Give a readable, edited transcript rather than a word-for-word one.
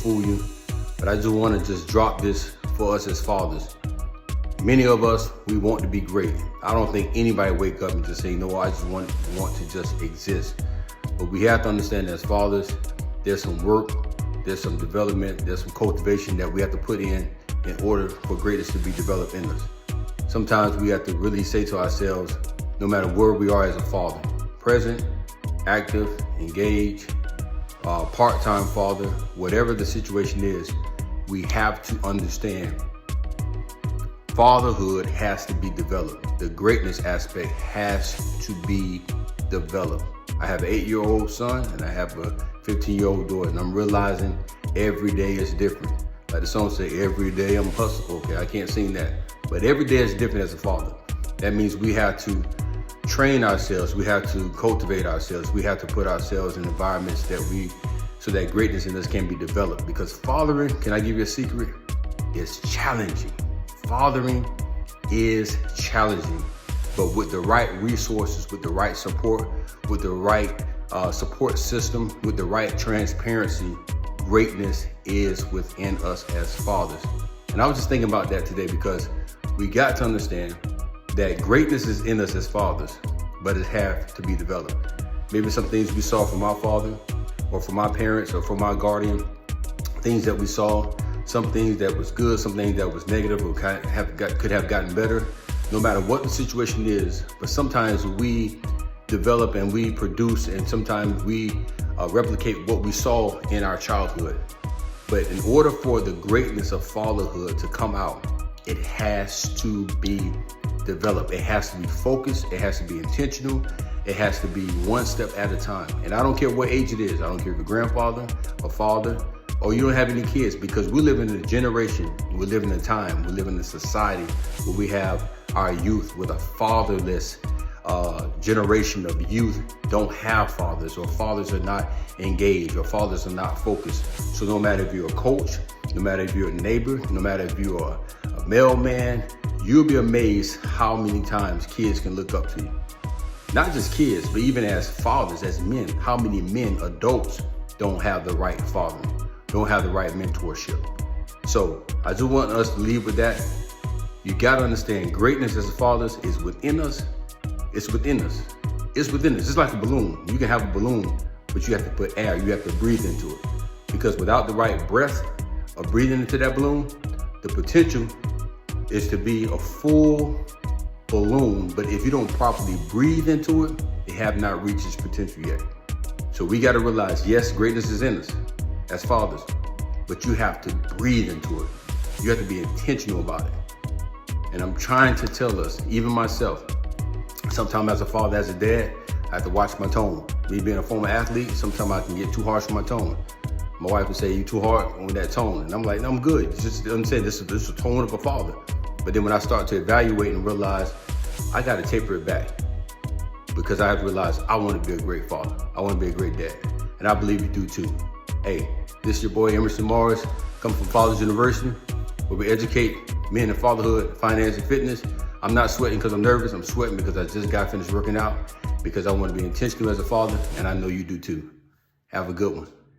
fool you, but I just want to just drop this for us as fathers. Many of us, we want to be great. I don't think anybody wake up and just say, no, I just want to just exist. But we have to understand that as fathers, there's some work, there's some development, there's some cultivation that we have to put in order for greatness to be developed in us. Sometimes we have to really say to ourselves, no matter where we are as a father, present, active, engaged, part-time father, whatever the situation is, we have to understand fatherhood has to be developed. The greatness aspect has to be developed. I have an 8-year-old son and I have a 15-year-old daughter, and I'm realizing every day is different. Like the song say, every day I'm hustling. Okay, I can't sing that, but every day is different as a father. That means we have to train ourselves, we have to cultivate ourselves, we have to put ourselves in environments so that greatness in us can be developed. Because fathering, can I give you a secret? It's challenging. Fathering is challenging, but with the right resources, with the right support, with the right support system, with the right transparency, greatness is within us as fathers. And I was just thinking about that today, because we got to understand that greatness is in us as fathers, but it has to be developed. Maybe some things we saw from our father or from our parents or from our guardian, things that we saw, some things that was good, some things that was negative or could have gotten better, no matter what the situation is. But sometimes we develop and we produce, and sometimes we replicate what we saw in our childhood. But in order for the greatness of fatherhood to come out, it has to be developed. It has to be focused. It has to be intentional. It has to be one step at a time. And I don't care what age it is. I don't care if you're a grandfather, a father, or you don't have any kids, because we live in a generation, we live in a time, we live in a society where we have our youth with a fatherless generation of youth don't have fathers, or fathers are not engaged, or fathers are not focused. So no matter if you're a coach, no matter if you're a neighbor, no matter if you're a mailman, you'll be amazed how many times kids can look up to you. Not just kids, but even as fathers, as men, how many men, adults, don't have the right father, don't have the right mentorship. So I just want us to leave with that. You gotta understand, greatness as fathers is within us. It's within us. It's within us. It's like a balloon. You can have a balloon, but you have to put air, you have to breathe into it. Because without the right breath of breathing into that balloon, the potential is to be a full balloon, but if you don't properly breathe into it, it have not reached its potential yet. So we got to realize, yes, greatness is in us as fathers, but you have to breathe into it. You have to be intentional about it. And I'm trying to tell us, even myself, sometimes as a father, as a dad, I have to watch my tone. Me being a former athlete, sometimes I can get too harsh with my tone. My wife would say, you too hard on that tone. And I'm like, no, I'm good. Just understand, this is the tone of a father. But then when I start to evaluate and realize I got to taper it back, because I have realized I want to be a great father. I want to be a great dad. And I believe you do too. Hey, this is your boy Emerson Morris, coming from Fathers University, where we educate men in fatherhood, finance, and fitness. I'm not sweating because I'm nervous. I'm sweating because I just got finished working out, because I want to be intentional as a father, and I know you do too. Have a good one.